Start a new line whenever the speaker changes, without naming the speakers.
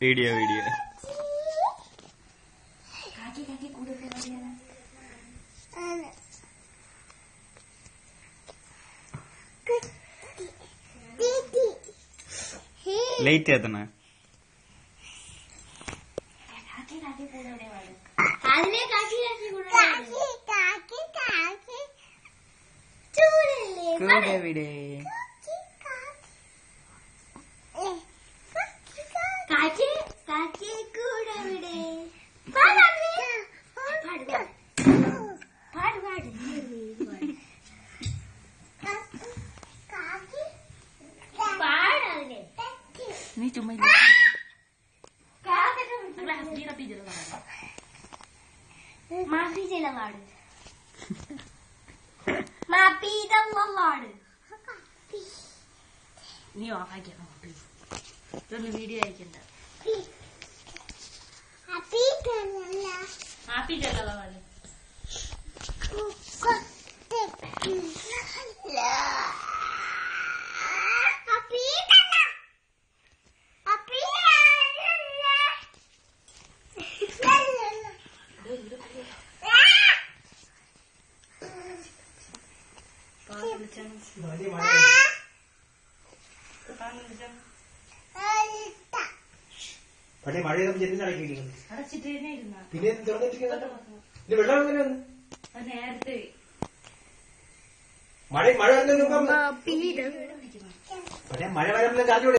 Video light എത്തണ കൂടെ നീ ചുമ്മാ
മാഫി ചെലവാട് മാപ്പി തള്ളാട്
നീ ഓഫാക്കിയാ ഇതൊന്ന് വീഡിയോ അയക്കണ്ട ഹാപ്പി ചെലവാട്
പക്ഷേ മഴയൊന്നും ചെന്ന് അടക്കിയിരിക്കുന്നു.
അടച്ചിട്ടേ ഇരുന്ന
പിന്നെ തുറന്നിട്ടിരിക്കുന്നത് വെള്ളം എങ്ങനെ വന്നു?
നേരത്തെ
മഴ പക്ഷേ മഴ വരുമ്പോൾ അറിഞ്ഞൂടെ?